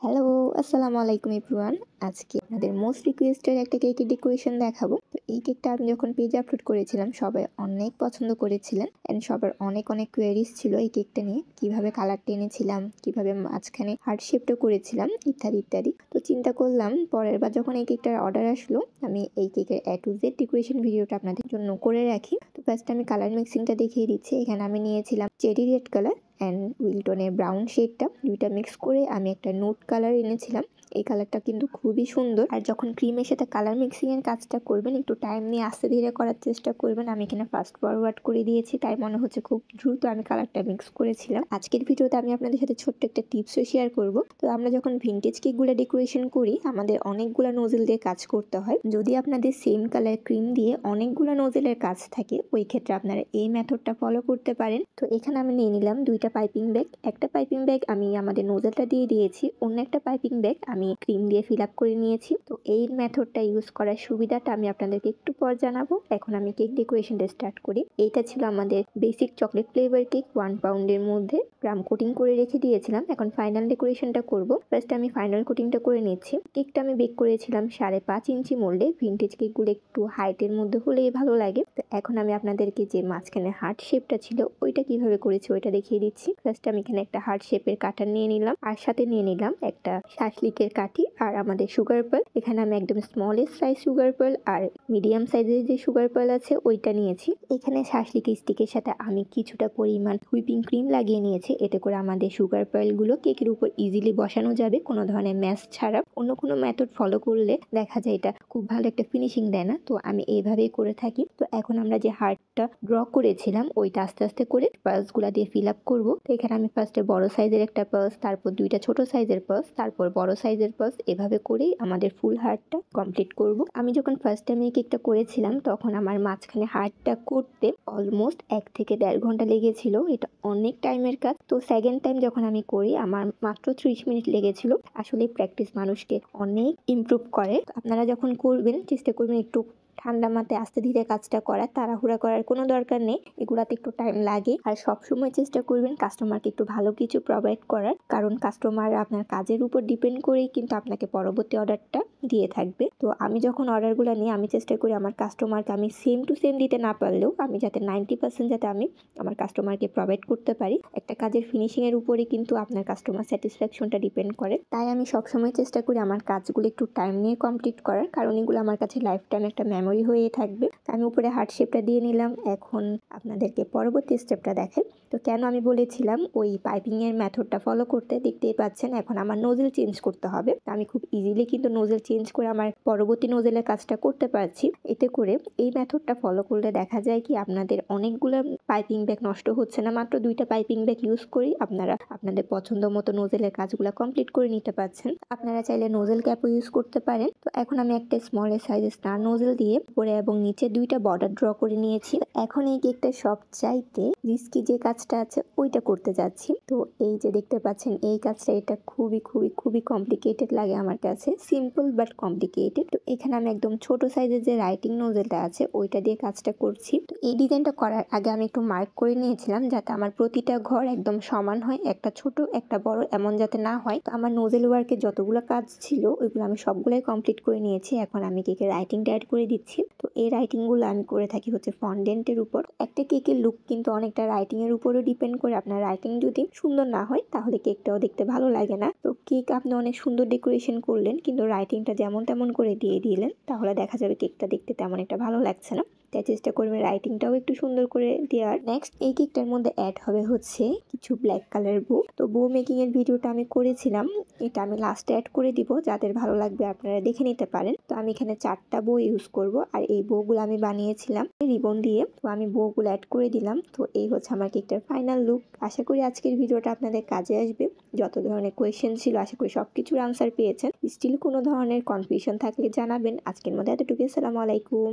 Hello, আসসালামু আলাইকুম everyone. আজকে আপনাদের মোস্ট রিকোয়েস্টেড একটা কেকের ডেকোরেশন দেখাবো। তো এই কেকটা আমি যখন পেজে আপলোড করেছিলাম সবাই অনেক পছন্দ করেছিলেন এন্ড সবার অনেক অনেক কোয়েরিজ ছিল এই কেকটা নিয়ে, কিভাবে কালার টেনেছিলাম, কিভাবে মাঝখানে হার্ট শেপটা করেছিলাম ইত্যাদি ইত্যাদি। তো চিন্তা করলাম পরের বার যখন এই কেকটার অর্ডার আসলো আমি এই কেকের A to Z ডেকোরেশন ভিডিওটা আপনাদের জন্য করে রাখি। তো ফার্স্ট আমি কালার মিক্সিংটা দেখিয়ে দিচ্ছি। এখানে আমি নিয়েছিলাম চেরি রেড কালার অ্যান্ড উইলটনের ব্রাউন শেডটা, দুইটা মিক্স করে আমি একটা নুট কালার এনেছিলাম। এই কালারটা কিন্তু খুবই সুন্দর। আর যখন ক্রিমের সাথে কালার মিক্সিং এর কাজটা করবেন একটু টাইম নিয়ে আস্তে ধীরে করার চেষ্টা করবেন। আমি এখানে ফাস্ট ফরওয়ার্ড করে দিয়েছি, তাই মনে হচ্ছে খুব দ্রুত আমি কালারটা মিক্স করেছিলাম। আজকের ভিডিওতে আমি আপনাদের সাথে ছোট্ট একটা টিপসও শেয়ার করব। তো আমরা যখন ভিন্টেজ কেকগুলো ডেকোরেশন করি আমাদের অনেকগুলো নোজেল দিয়ে কাজ করতে হয়। যদি আপনাদের সেম কালার ক্রিম দিয়ে অনেকগুলো নোজেলের কাজ থাকে ওই ক্ষেত্রে আপনারা এই মেথডটা ফলো করতে পারেন। তো এখানে আমি নিয়ে নিলাম দুইটা পাইপিং ব্যাগ। একটা পাইপিং ব্যাগ আমি আমাদের নোজেলটা দিয়ে দিয়েছি, অন্য একটা পাইপিং ব্যাগ আমি ক্রিম দিয়ে ফিল আপ করে নিয়েছি। তো এই মেথডটা ইউজ করার সুবিধাটা আমি আপনাদেরকে একটু পর জানাবো। এখন আমি কেক ডেকোরেশনটা স্টার্ট করি। এইটা ছিল আমাদের বেসিক চকলেট ফ্লেভার কেক, 1 পাউন্ডের মধ্যে ক্রাম কোটিং করে রেখে দিয়েছিলাম। এখন ফাইনাল ডেকোরেশনটা করব। ফার্স্ট আমি ফাইনাল কোটিংটা করে নিচ্ছি। কেকটা আমি বেক করেছিলাম 5.5 ইঞ্চি মোল্ডে। ভিন্টেজ কেকগুলো একটু হাইটের মধ্যে হলেই ভালো লাগে। তো এখন আমি আপনাদেরকে যে মাঝখানে হার্ট শেপটা ছিল ওইটা কিভাবে করেছি ওইটা দেখিয়ে দিচ্ছি। ফার্স্ট আমি এখানে একটা হার্ট শেপের কাটার নিয়ে নিলাম, আর সাথে নিয়ে নিলাম একটা শাসলিকের কাঠি আর আমাদের সুগার পার্ল। এখানে আমি একদম স্মলেস্ট সাইজ সুগার পার্ল আর মিডিয়াম সাইজের যে সুগার পার্ল আছে ওইটা নিয়েছি। এখানে শাসলিকের স্টিকের সাথে আমি কিছুটা পরিমাণ হুইপিং ক্রিম লাগিয়ে নিয়েছি, এতে করে আমাদের সুগার পার্লগুলো কেকের উপর ইজিলি বসানো যাবে কোনো ধরনের ম্যাশ ছাড়া। অন্য কোনো মেথড ফলো করলে দেখা যায় এটা খুব ভালো একটা ফিনিশিং দেয় না, তো আমি এইভাবেই করে থাকি। তো এখন আমরা যে হার্টটা ড্র করেছিলাম ওইটা আস্তে আস্তে করে পার্লসগুলো দিয়ে ফিল আপ করবো। তো এখানে আমি ফার্স্টে বড় সাইজের একটা পার্লস, তারপর দুইটা ছোট সাইজের পার্লস, তারপর বড় সাইজের পার্লস, এভাবে করেই আমাদের ফুল হার্টটা কমপ্লিট করব। আমি যখন ফার্স্ট টাইম এই কেকটা করেছিলাম তখন আমার মাঝখানে হার্টটা করতে অলমোস্ট 1 থেকে 1.5 ঘন্টা লেগেছিল। এটা অনেক টাইমের কাজ। তো সেকেন্ড টাইম যখন আমি করি আমার মাত্র 30 মিনিট লেগেছিল। আসলে প্র্যাকটিস মানুষকে অনেক ইমপ্রুভ করে। আপনারা যখন করবেন চেষ্টা করবেন একটু ঠান্ডা মাথায় আস্তে ধীরে কাজটা করার, তাড়াহুড়া করার কোনো দরকার নেই। এগুলাতে একটু টাইম লাগে। আর সবসময় চেষ্টা করবেন কাস্টমারকে একটু ভালো কিছু প্রোভাইড করার, কারণ কাস্টমার আপনার কাজের উপর ডিপেন্ড করেই কিন্তু আপনাকে পরবর্তী অর্ডারটা দিয়ে থাকবে। তো আমি যখন অর্ডারগুলো নিই আমি চেষ্টা করি আমার কাস্টমারকে আমি সেম টু সেম দিতে না পারলেও আমি যাতে 90% যাতে আমি আমার কাস্টমারকে প্রোভাইড করতে পারি। একটা কাজের ফিনিশিংয়ের উপরে কিন্তু আপনার কাস্টমার স্যাটিসফ্যাকশনটা ডিপেন্ড করে। তাই আমি সবসময় চেষ্টা করি আমার কাজগুলো একটু টাইম নিয়ে কমপ্লিট করার, কারণ এগুলো আমার কাছে লাইফ টাইম একটা মেমোরি হয়ে থাকবে। আমি উপরে হার্ট শেপটা দিয়ে নিলাম। এখন আপনাদেরকে পরবর্তী স্টেপটা দেখাই। তো কেন আমি বলেছিলাম ওই পাইপিংয়ের মেথডটা ফলো করতে, দেখতেই পাচ্ছেন এখন আমার নোজেল চেঞ্জ করতে হবে। আমি খুব ইজিলি কিন্তু নোজেল চেঞ্জ করে আমার পরবর্তী নোজেলের কাজটা করতে পারছি। এতে করে এই মেথডটা ফলো করলে দেখা যায় কি আপনাদের অনেকগুলো পাইপিং ব্যাগ নষ্ট হচ্ছে না। মাত্র 2টা পাইপিং ব্যাগ ইউজ করি আপনারা আপনাদের পছন্দ মতো নোজেলের কাজগুলো কমপ্লিট করে নিতে পারছেন। আপনারা চাইলে নোজেল ক্যাপও ইউজ করতে পারেন। তো এখন আমি একটা স্মলের সাইজের স্টার নোজেল দিয়ে উপরে এবং নিচে 2টা বর্ডার ড্র করে নিয়েছি। এখন এই কেকটা সবচাইতে রিস্কি যে কাজটা আছে ওইটা করতে যাচ্ছি। তো এই যে দেখতে পাচ্ছেন এই কাজটা, এটা খুবই খুবই খুবই কমপ্লিকেটেড লাগে আমার কাছে, সিম্পল বাট কমপ্লিকেটেড। তো এখানে আমি একদম ছোট সাইজের যে রাইটিং নোজেলটা আছে ওইটা দিয়ে কাজটা করছি। তো এই ডিজাইনটা করার আগে আমি একটু মার্ক করে নিয়েছিলাম যাতে আমার প্রতিটা ঘর একদম সমান হয়, একটা ছোট একটা বড় এমন যাতে না হয়। তো আমার নোজেল ওয়ার্কের যতগুলো কাজ ছিল ওইগুলো আমি সবগুলোই কমপ্লিট করে নিয়েছি। এখন আমি কেকের রাইটিংটা অ্যাড করে দিচ্ছি। তো এই রাইটিংগুলো আমি করে থাকি হচ্ছে ফন্ডেন্টের উপর। একটা কেকের লুক কিন্তু অনেকটা রাইটিং এর উপরও ডিপেন্ড করে। আপনার রাইটিং যদি সুন্দর না হয় তাহলে কেকটাও দেখতে ভালো লাগে না। তো কেক আপনি অনেক সুন্দর ডেকোরেশন করলেন কিন্তু রাইটিংটা যেমন তেমন করে দিয়ে দিলেন তাহলে দেখা যাবে কেকটা দেখতে তেমন একটা ভালো লাগছে না। তাই চেষ্টা করবেন রাইটিংটাও একটু সুন্দর করে দেওয়ার। নেক্সট এই কেকটার মধ্যে অ্যাড হবে হচ্ছে কিছু ব্ল্যাক কালার বো। তো বো মেকিং এর ভিডিওটা আমি করেছিলাম, এটা আমি লাস্টে অ্যাড করে দিব, যাদের ভালো লাগবে আপনারা দেখে নিতে পারেন। তো আমি এখানে 4টা বো ইউজ করব আর এই বো গুলো আমি বানিয়েছিলাম রিবন দিয়ে। তো আমি বো গুলো অ্যাড করে দিলাম। তো এই হচ্ছে আমার কেকটার ফাইনাল লুক। আশা করি আজকের ভিডিওটা আপনাদের কাজে আসবে। যত ধরনের কোয়েশ্চেন ছিল আশা করি সবকিছুর আনসার পেয়েছেন। স্টিল কোনো ধরনের কনফিউশন থাকলে জানাবেন। আজকের মধ্যে এতটুকু। আসসালামু আলাইকুম।